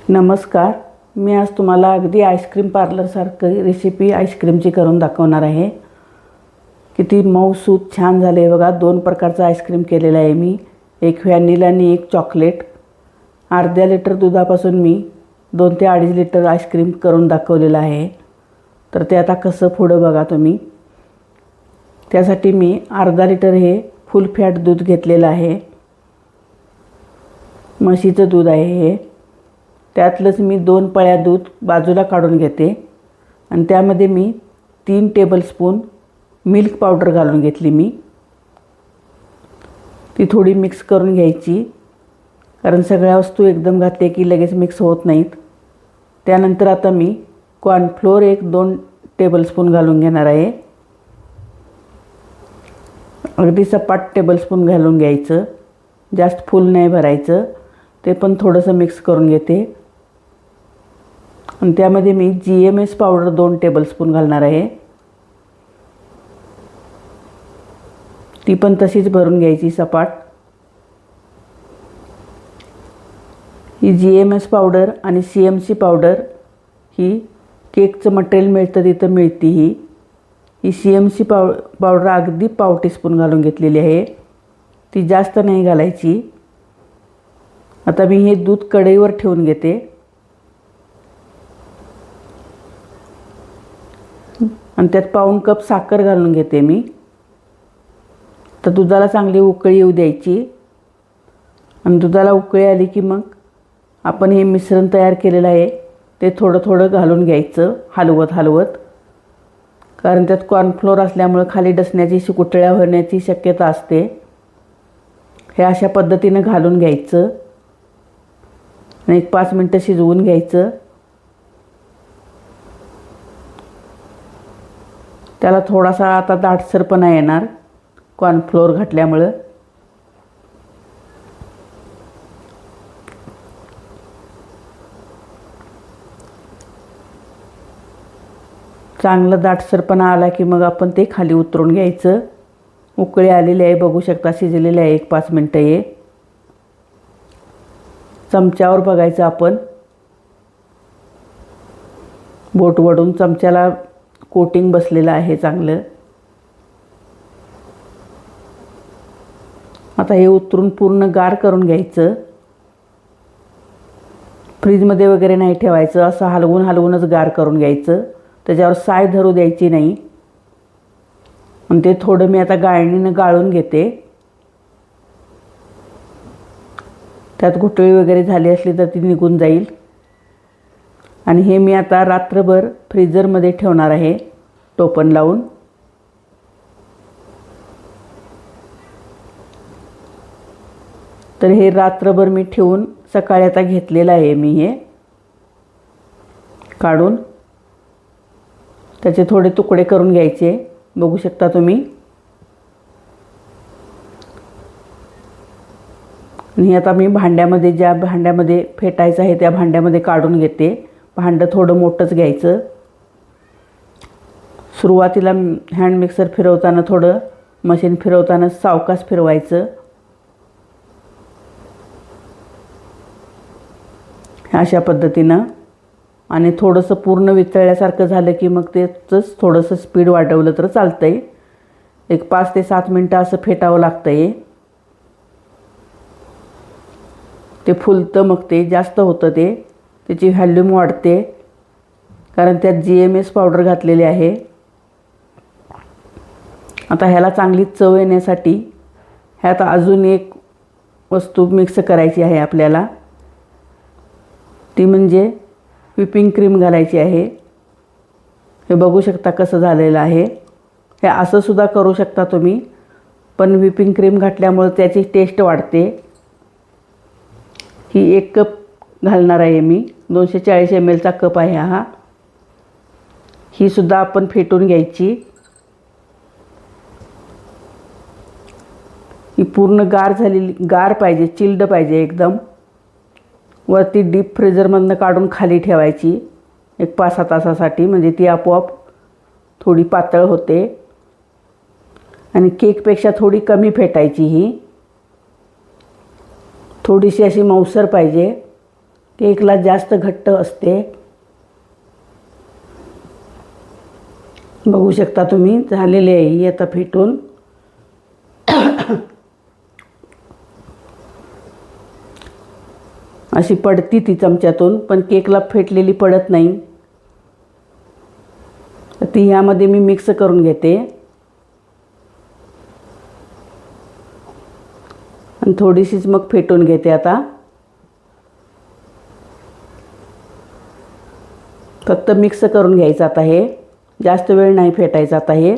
नमस्कार. मी आज तुम्हाला अगदी आईस्क्रीम पार्लरसारखी रेसिपी आईस्क्रीमची करून दाखवणार आहे. किती मऊसूत छान झाले बघा. 2 प्रकारचा आईस्क्रीम केलेला आहे मी. एक व्हॅनिला आणि एक चॉकलेट. अर्ध्या लिटर दुधापासून मी 2 ते 2.5 लिटर आईस्क्रीम करून दाखवलेलं आहे. तर ते आता कसं पुढं बघा तुम्ही. त्यासाठी मी अर्धा लिटर हे फुल फॅट दूध घेतलेलं आहे. म्हशीचं दूध आहे हे. त्यातलंच मी 2 पळ्या दूध बाजूला काढून घेते आणि त्यामध्ये मी 3 टेबलस्पून मिल्क पावडर घालून घेतली. मी ती थोडी मिक्स करून घ्यायची, कारण सगळ्या वस्तू एकदम घातले की लगेच मिक्स होत नाहीत. त्यानंतर आता मी कॉर्नफ्लोअर 1-2 टेबलस्पून घालून घेणार आहे. अगदी सपाट टेबलस्पून घालून घ्यायचं, जास्त फुल नाही भरायचं. ते पण थोडंसं मिक्स करून घेते. आणि त्यामध्ये मी GMS पावडर 2 टेबलस्पून घालणार आहे. ती पण तशीच भरून घ्यायची सपाट. ही GMS पावडर आणि CMC पावडर ही केकचं मटेरियल मिळतं तिथं मिळते. ही CMC पावडर अगदी पाव टीस्पून घालून घेतलेली आहे. ती जास्त नाही घालायची. आता मी हे दूध कढईवर ठेवून घेते आणि त्यात पाऊण कप साखर घालून घेते मी. तर दुधाला चांगली उकळी येऊ द्यायची. आणि दुधाला उकळी आली की मग आपण हे मिश्रण तयार केलेलं आहे ते थोडं थोडं घालून घ्यायचं, हलवत. कारण त्यात कॉर्नफ्लोअर असल्यामुळे खाली डसण्याची, सुकुटळ्या होण्याची शक्यता असते. हे अशा पद्धतीनं घालून घ्यायचं आणि 1-5 मिनटं शिजवून घ्यायचं. त्याला थोडासा आता दाटसरपणा येणार कॉर्नफ्लोअर घातल्यामुळं. चांगलं दाटसरपणा आला की मग आपण ते खाली उतरून घ्यायचं. उकळी आलेली आहे, बघू शकता, शिजलेले आहे 1-5 मिनटं. हे चमच्यावर बघायचं आपण. बोट वडून चमच्याला कोटिंग बसलेलं आहे चांगलं. आता हे उतरून पूर्ण गार करून घ्यायचं. फ्रीजमध्ये वगैरे नाही ठेवायचं. असं हलवूनच गार करून घ्यायचं. त्याच्यावर साय धरू द्यायची नाही. आणि ते थोडं मी आता गाळणीनं गाळून घेते. त्यात गुठळी वगैरे झाली असली तर ती निघून जाईल. आणि हे मी आता रात्रभर फ्रीजरमध्ये ठेवणार आहे टोपण लावून. तर हे रात्रभर मी ठेवून सकाळी आता घेतलेलं आहे मी हे काढून. त्याचे थोडे तुकडे करून घ्यायचे, बघू शकता तुम्ही. आणि आता मी भांड्यामध्ये, ज्या भांड्यामध्ये फेटायचं आहे त्या भांड्यामध्ये काढून घेते. भांडं थोडं मोठंच घ्यायचं. सुरुवातीला हँड मिक्सर फिरवताना, थोडं मशीन फिरवताना सावकाश फिरवायचं. अशा पद्धतीनं. आणि थोडंसं पूर्ण वितळल्यासारखं झालं की मग त्याचंच थोडंसं स्पीड वाढवलं तर चालतं आहे. 5 ते 7 मिनटं असं फेटावं लागतं आहे. ते फुलतं, मग ते जास्त होतं, त्याची व्हॅल्यूम वाढते, कारण त्यात GMS पावडर घातलेली आहे. आता ह्याला चांगली चव येण्यासाठी ह्यात अजून एक वस्तू मिक्स करायची आहे आपल्याला. ती म्हणजे व्हिपिंग क्रीम घालायची आहे. हे बघू शकता कसं झालेलं आहे. हे असं सुद्धा करू शकता तुम्ही, पण व्हिपिंग क्रीम घातल्यामुळे त्याची टेस्ट वाढते. ही 1 कप घालणार आहे मी. 240 ml चा कप आहे हा. ही सुद्धा आपण फेटून घ्यायची. ही पूर्ण गार पाहिजे, चिल्ड पाहिजे एकदम. वरती डीप फ्रीजरमधनं काढून खाली ठेवायची 5-6 तासासाठी, म्हणजे ती आपोआप थोडी पातळ होते. आणि केकपेक्षा थोडी कमी फेटायची. ही थोडीशी अशी मऊसर पाहिजे. केकला जास्त घट्ट असते. बघू शकता तुम्ही, झालेली आहे ही आता फेटून. अशी पडती ती चमच्यातून, पण केकला फेटलेली पडत नाही. तर ती ह्यामध्ये मी मिक्स करून घेते आणि थोडीशीच मग फेटून घेते. आता फक्त मिक्स करून घ्यायचं. आता हे जास्त वेळ नाही फेटायचं. आता हे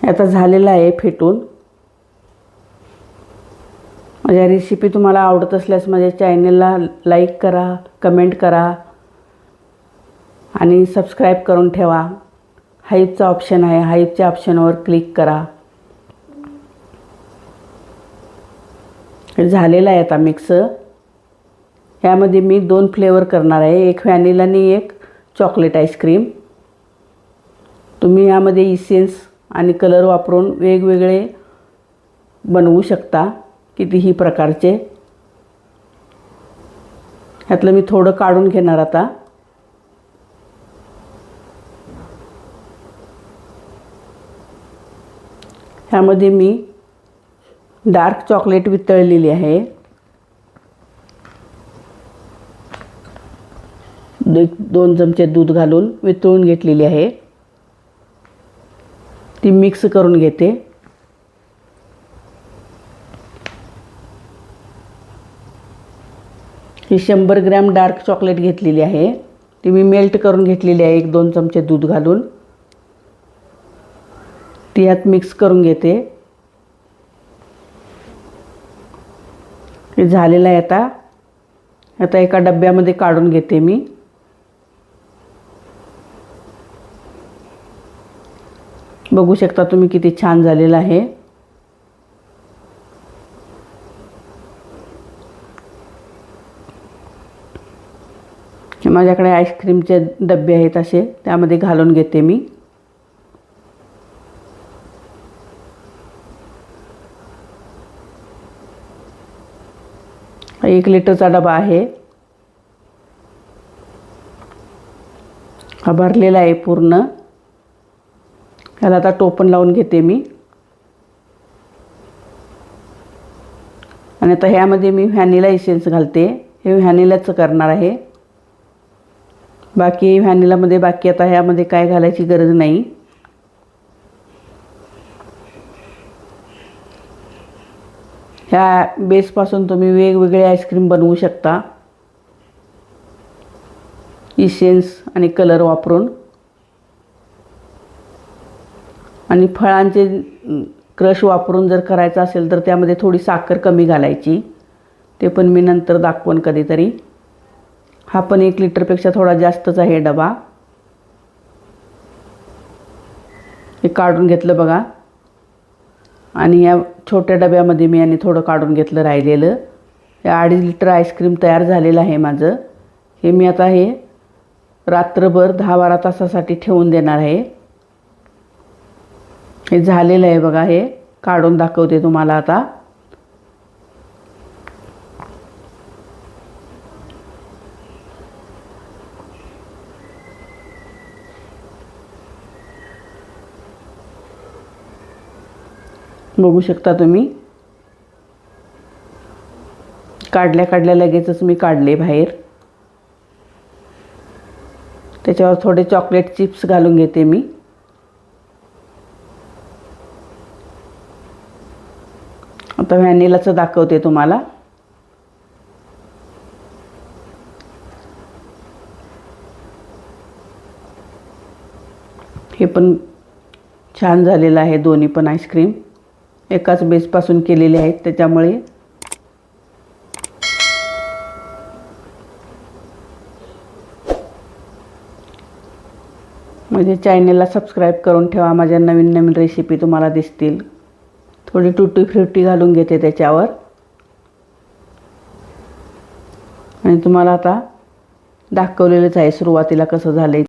आता झालेलं आहे फेटून. माझ्या रेसिपी तुम्हाला आवडत असल्यास माझ्या चॅनलला लाईक करा, कमेंट करा आणि सबस्क्राईब करून ठेवा. हाईपचा ऑप्शन आहे, हाईपच्या ऑप्शनवर क्लिक करा. झालेलं आहे आता मिक्स. यामध्ये मी 2 फ्लेवर करणार आहे, एक व्हॅनिला आणि एक चॉकलेट आईस्क्रीम. तुम्ही यामध्ये इसेन्स आणि कलर वापरून वेगवेगळे बनवू शकता, कितीही प्रकारचे. ह्यातलं मी थोडं काढून घेणार आता. ह्यामध्ये मी डार्क चॉकलेट वितळलेली आहे. 2 चमचे दूध घालून वितळून घेतलेली आहे. ती मिक्स करून घेते. ही 100 ग्रॅम डार्क चॉकलेट घेतलेली आहे. ती मी मेल्ट करून घेतलेली आहे 1-2 चमचे दूध घालून. ती यात मिक्स करून घेते. हे झालेलं आहे आता. आता एका डब्यामध्ये काढून घेते मी. बघू शकता तुम्ही किती छान झालेलं आहे. माझ्याकडे आईस्क्रीमचे डबे आहेत असे, त्यामध्ये घालून घेते मी. हा 1 लिटरचा डबा आहे. हा भरलेला आहे पूर्ण. ह्याला आता टोपण लावून घेते मी. आणि आता ह्यामध्ये मी व्हॅनिला इसेन्स घालते. हे व्हॅनिलाचं करणार आहे. बाकी व्हॅनिलामध्ये बाकी आता ह्यामध्ये काय घालायची गरज नाही. ह्या बेसपासून तुम्ही वेगवेगळे आईस्क्रीम बनवू शकता, इसेन्स आणि कलर वापरून. आणि फळांचे क्रश वापरून जर करायचं असेल तर त्यामध्ये थोडी साखर कमी घालायची. ते पण मी नंतर दाखवून कधीतरी. हा पण 1 लिटरपेक्षा थोडा जास्तच आहे डबा. हे काढून घेतलं बघा. आणि या छोट्या डब्यामध्ये मी आणि थोडं काढून घेतलं राहिलेलं. हे 2.5 लिटर आईस्क्रीम तयार झालेलं आहे माझं. हे मी आता हे रात्रभर 10-12 तासासाठी ठेवून देणार आहे. हे झालेलं आहे बघा. हे काढून दाखवते तुम्हाला आता. बघू शकता तुम्ही. काढल्या लगेचच मी काढले बाहेर. त्याच्यावर थोडे चॉकलेट चिप्स घालून घेते मी. आता व्हॅनिलाचं दाखवते तुम्हाला. हे पण छान झालेलं आहे. दोन्ही पण आईस्क्रीम एकाच बेसपासून केलेले आहेत, त्याच्यामुळे माझ्या चॅनलला सबस्क्राईब करून ठेवा. माझ्या नवीन नवीन रेसिपी तुम्हाला दिसतील. थोडी टुटी फ्रुटी घालून घेते त्याच्यावर. आणि तुम्हाला आता दाखवलेलंच आहे सुरुवातीला कसं झालंय.